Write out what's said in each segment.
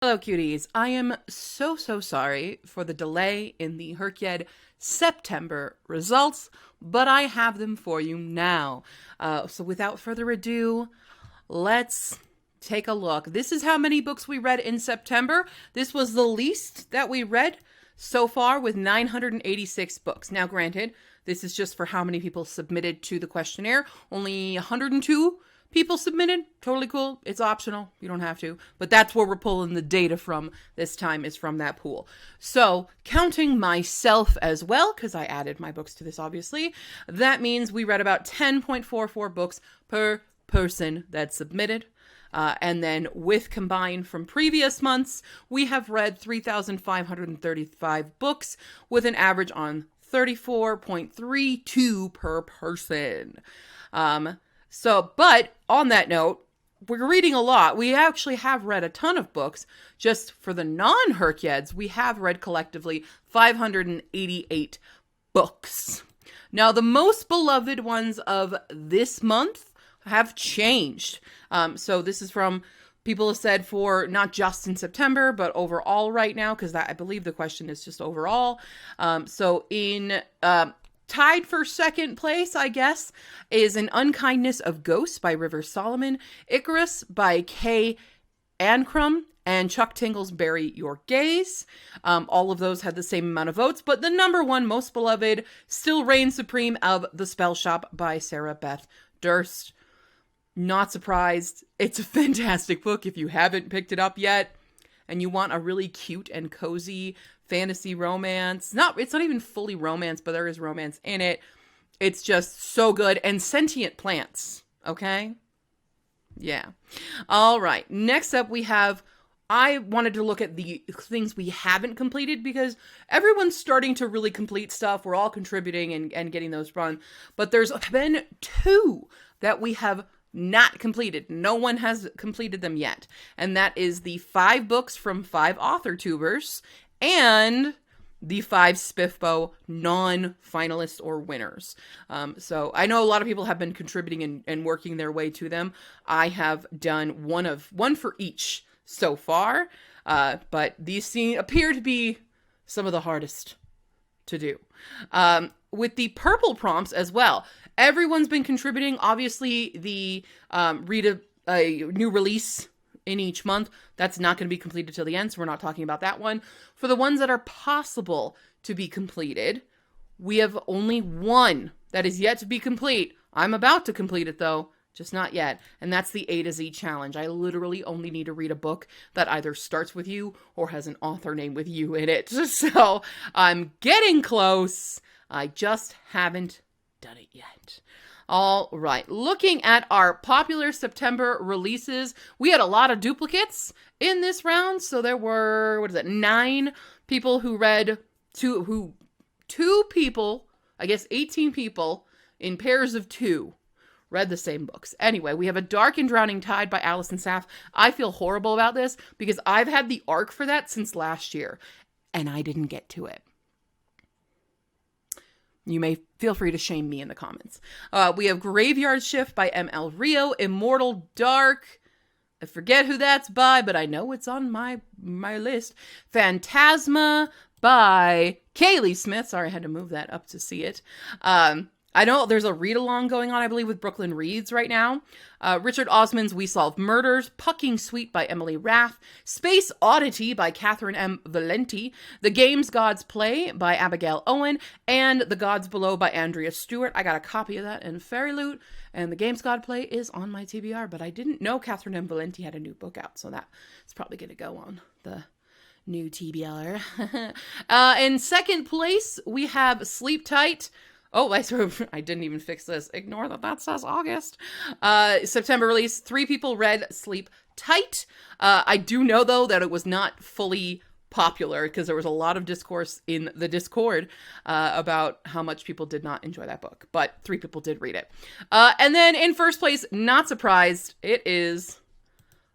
Hello, cuties. I am so sorry for the delay in the HRCYED September results, but I have them for you now. So without further ado, let's take a look. This is how many books we read in September. This was the least that we read so far with 986 books. Now, granted, this is just for how many people submitted to the questionnaire. Only 102 people submitted. Totally cool. It's optional. You don't have to. But that's where we're pulling the data from this time, is from that pool. So counting myself as well, because I added my books to this, obviously, that means we read about 10.44 books per person that submitted. And then with combined from previous months, we have read 3,535 books with an average on 34.32 per person. But on that note, we're reading a lot. We actually have read a ton of books. Just for the non-HRCYEDs, we have read collectively 588 books. Now, the most beloved ones of this month have changed. So this is from people have said for not just in September, but overall right now, because I believe the question is just overall. Tied for second place, I guess, is An Unkindness of Ghosts by River Solomon, Icarus by Kay Ancrum, and Chuck Tingle's Bury Your Gaze. All of those had the same amount of votes, but the number one most beloved still reigns supreme of The Spell Shop by Sarah Beth Durst. Not surprised. It's a fantastic book if you haven't picked it up yet and you want a really cute and cozy fantasy romance. It's not even fully romance, but there is romance in it. It's just so good. And sentient plants, okay? Yeah. All right. Next up I wanted to look at the things we haven't completed because everyone's starting to really complete stuff. We're all contributing and getting those run. But there's been 2 that we have not completed. No one has completed them yet. And that is the 5 books from 5 authortubers and the 5 SPIFBO non-finalists or winners. So I know a lot of people have been contributing and working their way to them. I have done one for each so far, but these appear to be some of the hardest to do. With the purple prompts as well, everyone's been contributing. Obviously, the read a new release in each month, that's not going to be completed till the end, so we're not talking about that one. For the ones that are possible to be completed, we have only one that is yet to be complete. I'm about to complete it, though, just not yet, and that's the A to Z challenge. I literally only need to read a book that either starts with you or has an author name with you in it. So I'm getting close. I just haven't done it yet. All right, looking at our popular September releases, we had a lot of duplicates in this round. So there were, 9 people who read, two people, I guess 18 people in pairs of 2 read the same books. Anyway, we have A Dark and Drowning Tide by Allison Saff. I feel horrible about this because I've had the arc for that since last year and I didn't get to it. You may feel free to shame me in the comments. We have Graveyard Shift by M.L. Rio, Immortal Dark. I forget who that's by, but I know it's on my list. Phantasma by Kaylee Smith. Sorry, I had to move that up to see it. I know there's a read-along going on, I believe, with Brooklyn Reads right now. Richard Osman's We Solve Murders, Pucking Sweet by Emily Rath, Space Oddity by Catherine M. Valenti, The Games Gods Play by Abigail Owen, and The Gods Below by Andrea Stewart. I got a copy of that in Fairy Loot, and The Games God Play is on my TBR, but I didn't know Catherine M. Valenti had a new book out, so that's probably going to go on the new TBR. In second place, we have Sleep Tight. Oh, I didn't even fix this. Ignore that says August. September release. 3 people read Sleep Tight. I do know, though, that it was not fully popular because there was a lot of discourse in the Discord about how much people did not enjoy that book. But 3 people did read it. And then in first place, not surprised, it is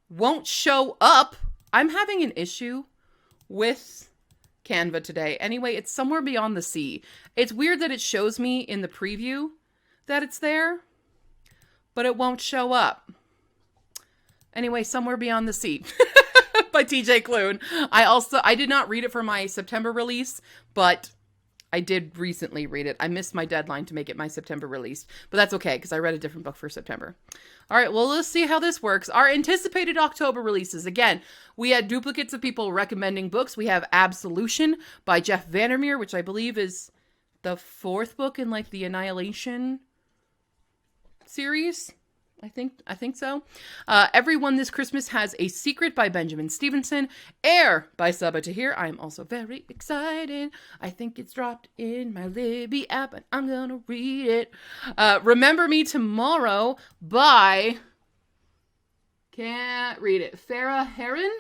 Won't Show Up. I'm having an issue with Canva today. Anyway, it's Somewhere Beyond the Sea. It's weird that it shows me in the preview that it's there, but it won't show up. Anyway, Somewhere Beyond the Sea by TJ Klune. I did not read it for my September release, but I did recently read it. I missed my deadline to make it my September release, but that's okay because I read a different book for September. All right, well, let's see how this works. Our anticipated October releases. Again, we had duplicates of people recommending books. We have Absolution by Jeff Vandermeer, which I believe is the 4th book in like the Annihilation series. I think so. Everyone This Christmas Has a Secret by Benjamin Stevenson. Air by Sabaa Tahir. I'm also very excited. I think it's dropped in my Libby app and I'm gonna read it. Remember Me Tomorrow by... Can't read it. Farah Heron.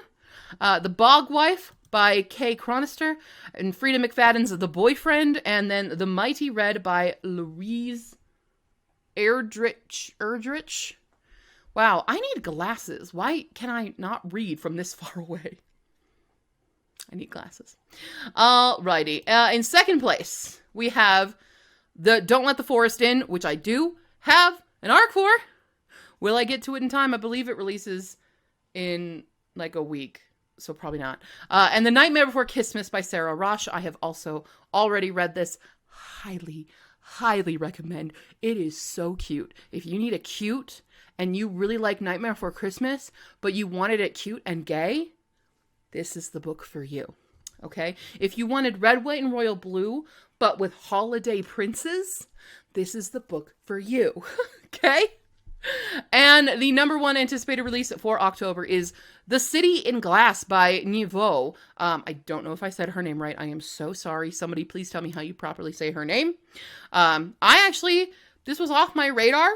The Bog Wife by Kay Chronister. And Frida McFadden's The Boyfriend. And then The Mighty Red by Louise Erdrich. Wow, I need glasses. Why can I not read from this far away? I need glasses. Alrighty. In second place, we have the Don't Let the Forest In, which I do have an ARC for. Will I get to it in time? I believe it releases in like a week, so probably not. And The Nightmare Before Christmas by Sarah Rosh. I have also already read this. Highly recommend. It is so cute. If you need a cute and you really like Nightmare Before Christmas, but you wanted it cute and gay, this is the book for you. Okay? If you wanted Red, White, and Royal Blue, but with holiday princes, this is the book for you. Okay? And the number one anticipated release for October is The City in Glass by Niveau. I don't know if I said her name right. I am so sorry. Somebody please tell me how you properly say her name. This was off my radar.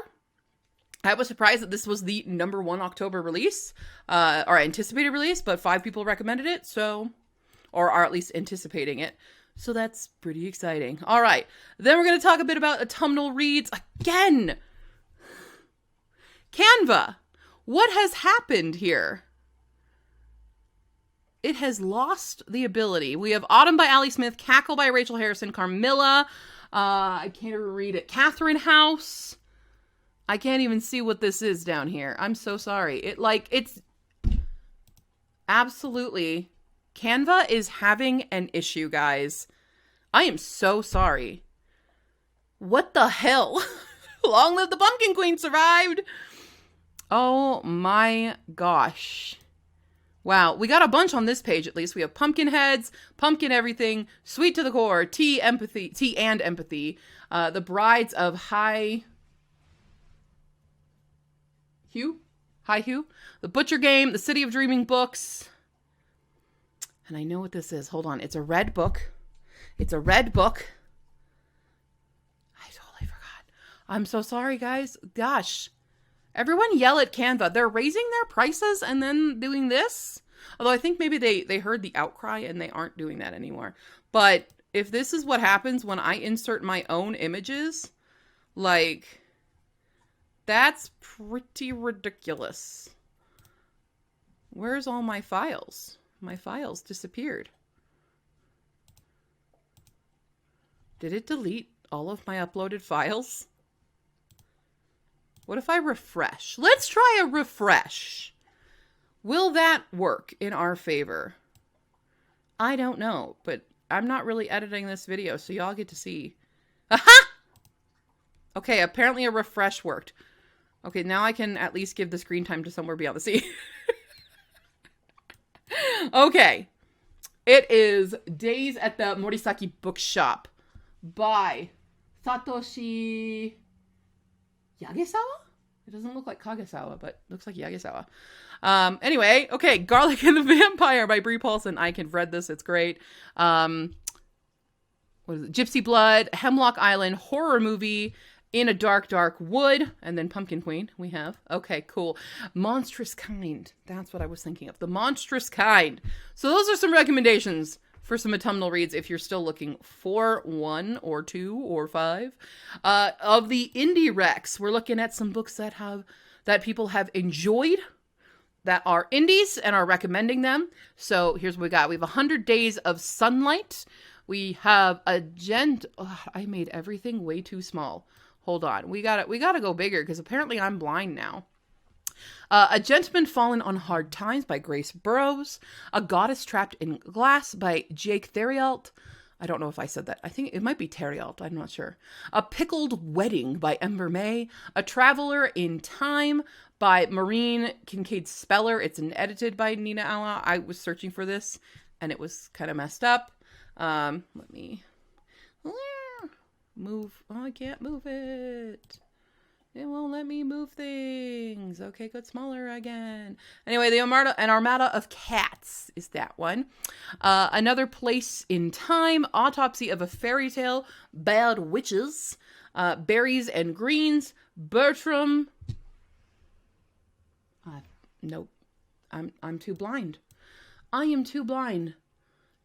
I was surprised that this was the number one October release, or anticipated release, but 5 people recommended it, or are at least anticipating it. So that's pretty exciting. All right. Then we're going to talk a bit about autumnal reads again. Canva. What has happened here? It has lost the ability. We have Autumn by Ali Smith, Cackle by Rachel Harrison, Carmilla. I can't even read it. Catherine House. I can't even see what this is down here. I'm so sorry. It's absolutely... Canva is having an issue, guys. I am so sorry. What the hell? Long live the Pumpkin Queen survived. Oh my gosh. Wow, we got a bunch on this page at least. We have pumpkin heads, pumpkin everything, sweet to the core, tea and empathy, the brides of High Hugh, the Butcher Game, the City of Dreaming books. And I know what this is. Hold on. It's a red book. I totally forgot. I'm so sorry, guys. Gosh. Everyone yell at Canva. They're raising their prices and then doing this. Although I think maybe they heard the outcry and they aren't doing that anymore. But if this is what happens when I insert my own images, like, that's pretty ridiculous. Where's all my files? My files disappeared. Did it delete all of my uploaded files? What if I refresh? Let's try a refresh. Will that work in our favor? I don't know, but I'm not really editing this video, so y'all get to see. Aha! Okay, apparently a refresh worked. Okay, now I can at least give the screen time to Somewhere Beyond the Sea. Okay. It is Days at the Morisaki Bookshop by Satoshi Yagesawa? It doesn't look like Kagesawa, but looks like Yagesawa. Anyway, okay. Garlic and the Vampire by Brie Paulson. I can read this. It's great. What is it? Gypsy Blood, Hemlock Island, horror movie, In a Dark, Dark Wood, and then Pumpkin Queen we have. Okay, cool. Monstrous Kind. That's what I was thinking of. The Monstrous Kind. So those are some recommendations for some autumnal reads if you're still looking for 1 or 2 or 5. Of the indie recs, we're looking at some books that people have enjoyed, that are indies and are recommending them. So here's what we got. We have 100 Days of Sunlight. We have I made everything way too small. Hold on. We gotta go bigger because apparently I'm blind now. A Gentleman Fallen on Hard Times by Grace Burrows. A Goddess Trapped in Glass by Jake Theriault. I don't know if I said that. I think it might be Theriault. I'm not sure. A Pickled Wedding by Ember May. A Traveler in Time by Maureen Kincaid Speller. It's edited by Nina Alla. I was searching for this and it was kind of messed up. Let me move. Oh, I can't move it. It won't let me move things. Okay, go smaller again. Anyway, An Armada of Cats is that one. Another Place in Time, Autopsy of a Fairy Tale, Bad Witches, Berries and Greens, Bertram. Nope, I'm too blind. I am too blind.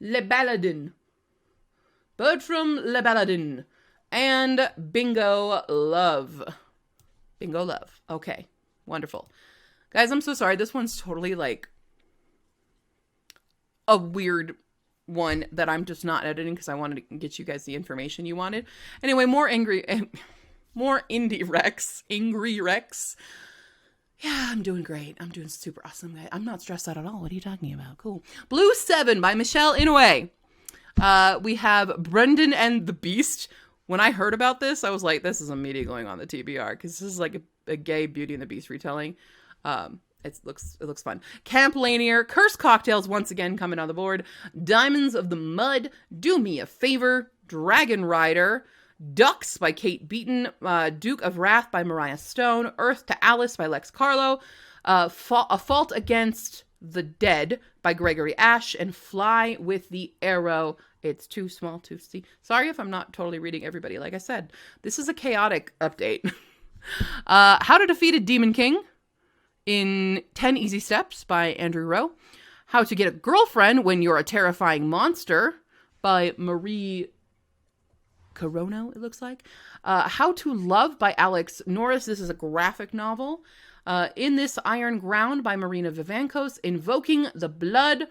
Le Baladin. Bertram Le Baladin. And Bingo Love. Bingo Love. Okay. Wonderful. Guys, I'm so sorry. This one's totally like a weird one that I'm just not editing because I wanted to get you guys the information you wanted. Anyway, more indie Rex. Angry Rex. Yeah, I'm doing great. I'm doing super awesome. I'm not stressed out at all. What are you talking about? Cool. Blue 7 by Michelle Inouye. We have Brendan and the Beast. When I heard about this, I was like, this is immediately going on the TBR because this is like a gay Beauty and the Beast retelling. It looks fun. Camp Lanier, Cursed Cocktails once again coming on the board. Diamonds of the Mud, Do Me a Favor, Dragon Rider, Ducks by Kate Beaton, Duke of Wrath by Mariah Stone, Earth to Alice by Lex Carlo, A Fault Against the Dead by Gregory Ash, and Fly with the Arrow. It's too small to see. Sorry if I'm not totally reading everybody. Like I said, this is a chaotic update. How to Defeat a Demon King in 10 Easy Steps by Andrew Rowe. How to Get a Girlfriend When You're a Terrifying Monster by Marie Corono, it looks like. How to Love by Alex Norris. This is a graphic novel. In This Iron Ground by Marina Vivancos. Invoking the Blood.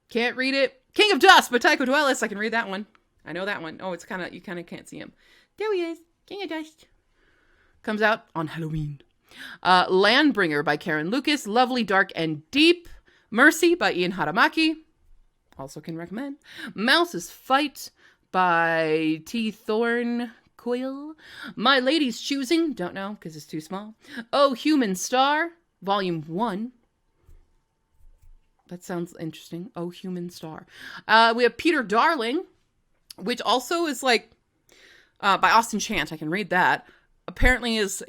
Can't read it. King of Dust by Tycho Dwellis. I can read that one. I know that one. Oh, you kind of can't see him. There he is. King of Dust. Comes out on Halloween. Landbringer by Karen Lucas. Lovely, Dark, and Deep. Mercy by Ian Haramaki. Also can recommend. Mouse's Fight by T. Thorne Coyle. My Lady's Choosing. Don't know because it's too small. Oh, Human Star. Volume 1. That sounds interesting. Oh, Human Star. We have Peter Darling, which also is like by Austin Chant. I can read that. Apparently is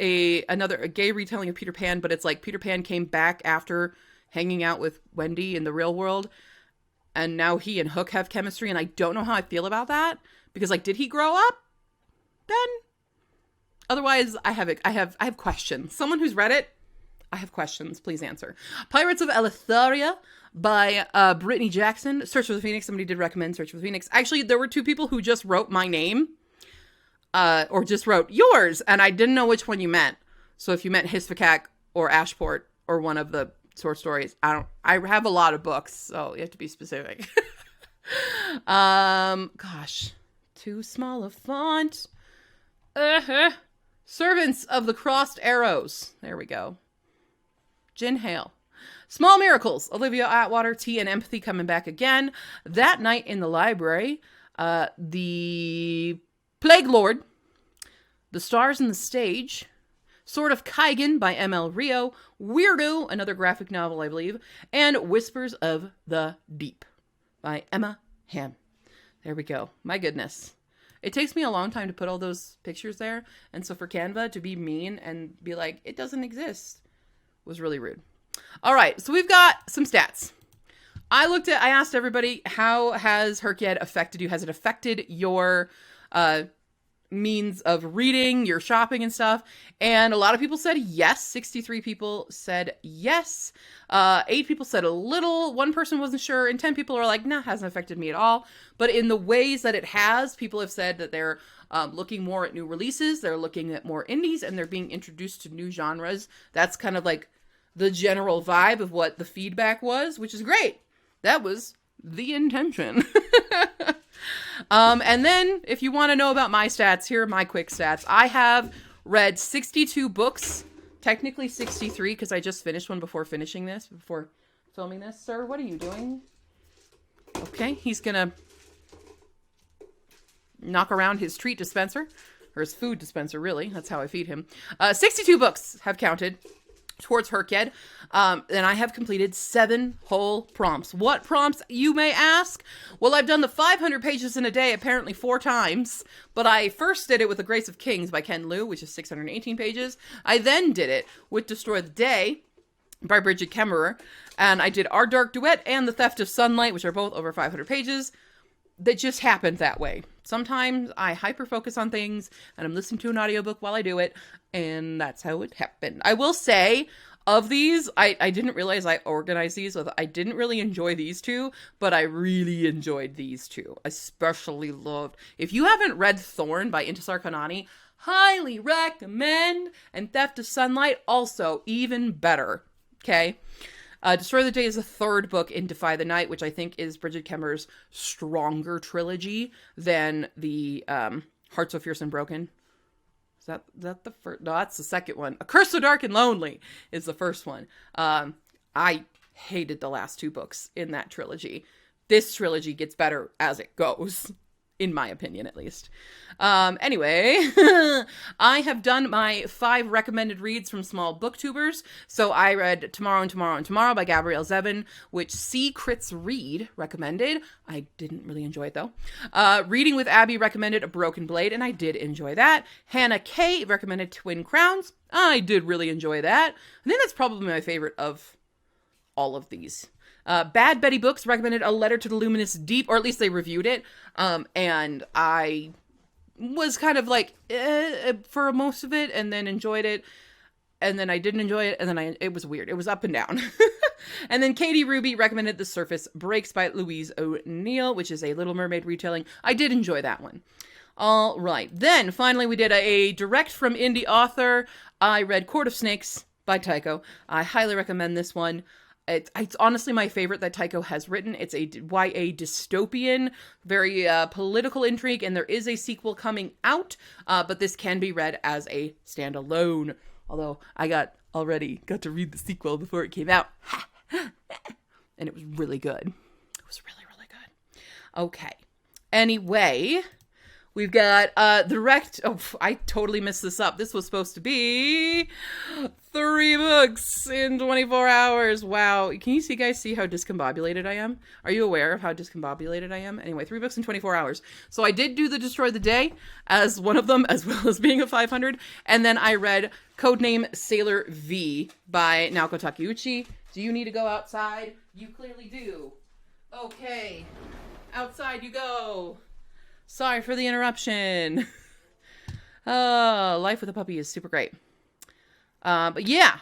another gay retelling of Peter Pan, but it's like Peter Pan came back after hanging out with Wendy in the real world, and now he and Hook have chemistry, and I don't know how I feel about that because like, did he grow up then? Otherwise, I have questions. Someone who's read it, I have questions. Please answer. Pirates of Eleutheria by Brittany Jackson. Search for the Phoenix. Somebody did recommend Search for the Phoenix. Actually, there were 2 people who just wrote my name. Or just wrote yours, and I didn't know which one you meant. So if you meant Hisfakak or Ashport or one of the short stories, I have a lot of books, so you have to be specific. Gosh, too small a font. Servants of the Crossed Arrows. There we go. Jen Hale. Small Miracles. Olivia Atwater, Tea and Empathy coming back again. That Night in the Library. The Plague Lord. The Stars in the Stage. Sword of Kaigan by M.L. Rio. Weirdo, another graphic novel, I believe. And Whispers of the Deep by Emma Hamm. There we go. My goodness. It takes me a long time to put all those pictures there. And so for Canva to be mean and be like, it doesn't exist, was really rude. All right, so we've got some stats. I asked everybody, how has HRCYED affected you? Has it affected your means of reading, your shopping and stuff? And a lot of people said yes. 63 people said yes. 8 people said a little. 1 person wasn't sure. And 10 people are like, nah, hasn't affected me at all. But in the ways that it has, people have said that they're looking more at new releases. They're looking at more indies, and they're being introduced to new genres. That's kind of like the general vibe of what the feedback was, which is great. That was the intention. And then if you want to know about my stats, here are my quick stats. I have read 62 books Technically 63 because I just finished one before filming this. Sir, what are you doing? Okay, he's gonna knock around his treat dispenser, or his food dispenser, really. That's how I feed him. 62 books have counted towards HRCYED, and I have completed 7 whole prompts. What prompts, you may ask? Well, I've done the 500 pages in a day apparently 4 times, but I first did it with The Grace of Kings by Ken Liu, which is 618 pages. I then did it with Destroy the Day by Bridget Kemmerer, and I did Our Dark Duet and The Theft of Sunlight, which are both over 500 pages. That just happened that way. Sometimes I hyper-focus on things, and I'm listening to an audiobook while I do it, and that's how it happened. I will say, of these, I didn't realize I organized these. I didn't really enjoy these 2, but I really enjoyed these 2. Especially loved. If you haven't read Thorn by Intisar Kanani, highly recommend. And Theft of Sunlight, also even better. Okay? Destroy the Day is the 3rd book in Defy the Night, which I think is Bridget Kemmerer's stronger trilogy than the Heart So Fierce and Broken. Is that the first? No, that's the second one. A Curse So Dark and Lonely is the first one. I hated the last 2 books in that trilogy. This trilogy gets better as it goes. In my opinion, at least. Anyway, I have done my 5 recommended reads from small booktubers. So I read Tomorrow and Tomorrow and Tomorrow by Gabrielle Zevin, which C. Crits Read recommended. I didn't really enjoy it, though. Reading with Abby recommended A Broken Blade, and I did enjoy that. Hannah K. recommended Twin Crowns. I did really enjoy that. I think that's probably my favorite of all of these. Bad Betty Books recommended A Letter to the Luminous Deep, or at least they reviewed it. And I was kind of like, for most of it, and then enjoyed it. And then I didn't enjoy it, and then it was weird. It was up and down. And then Katie Ruby recommended The Surface Breaks by Louise O'Neill, which is a Little Mermaid retelling. I did enjoy that one. All right. Then, finally, we did a direct from indie author. I read Court of Snakes by Tycho. I highly recommend this one. It's honestly my favorite that Tycho has written. It's a YA dystopian, very political intrigue, and there is a sequel coming out, but this can be read as a standalone. Although I got to read the sequel before it came out. And it was really good. It was really, really good. Okay. Anyway, we've got direct. Oh, I totally messed this up. This was supposed to be 3 books in 24 hours. Wow. Can you guys see how discombobulated I am? Are you aware of how discombobulated I am? Anyway, 3 books in 24 hours. So I did do the Destroy the Day as one of them, as well as being a 500. And then I read Codename Sailor V by Naoko Takeuchi. Do you need to go outside? You clearly do. Okay. Outside you go. Sorry for the interruption. Life with a puppy is super great. But yeah.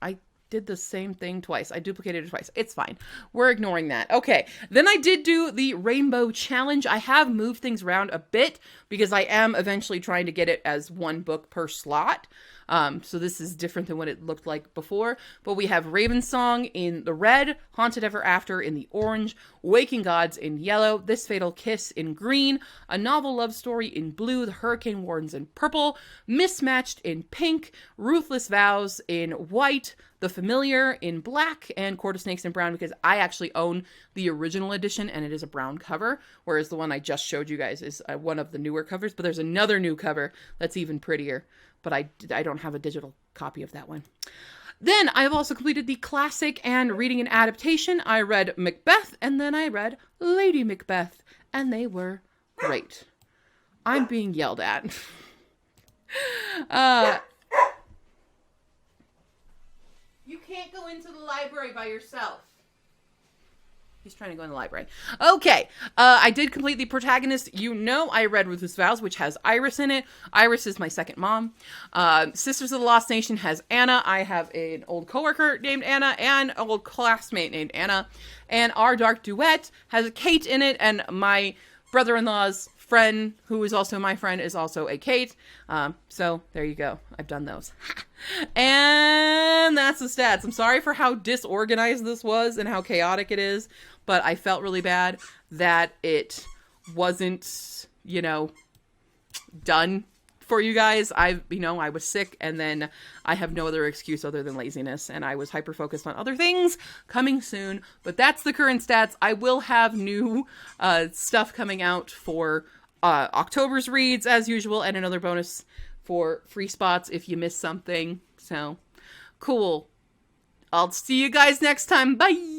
I did the same thing twice. I duplicated it twice. It's fine. We're ignoring that. Okay. Then I did do the Rainbow Challenge. I have moved things around a bit because I am eventually trying to get it as 1 book per slot. So this is different than what it looked like before. But we have Raven Song in the red, Haunted Ever After in the orange, Waking Gods in yellow, This Fatal Kiss in green, A Novel Love Story in blue, The Hurricane Wardens in purple, Mismatched in pink, Ruthless Vows in white, The Familiar in black, and Court of Snakes in brown, because I actually own the original edition and it is a brown cover, whereas the one I just showed you guys is one of the newer covers, but there's another new cover that's even prettier. But I don't have a digital copy of that one. Then I've also completed the classic and reading an adaptation. I read Macbeth, and then I read Lady Macbeth, and they were great. I'm being yelled at. You can't go into the library by yourself. He's trying to go in the library. Okay. I did complete the protagonist. I read Ruthless Vows, which has Iris in it. Iris is my second mom. Sisters of the Lost Nation has Anna. I have an old coworker named Anna and an old classmate named Anna. And Our Dark Duet has Kate in it. And my brother-in-law's friend, who is also my friend, is also a Kate. So there you go. I've done those. And that's the stats. I'm sorry for how disorganized this was and how chaotic it is, but I felt really bad that it wasn't, done for you guys. I was sick, and then I have no other excuse other than laziness, and I was hyper-focused on other things coming soon. But that's the current stats. I will have new stuff coming out for October's reads, as usual, and another bonus for free spots if you miss something. So, cool. I'll see you guys next time. Bye!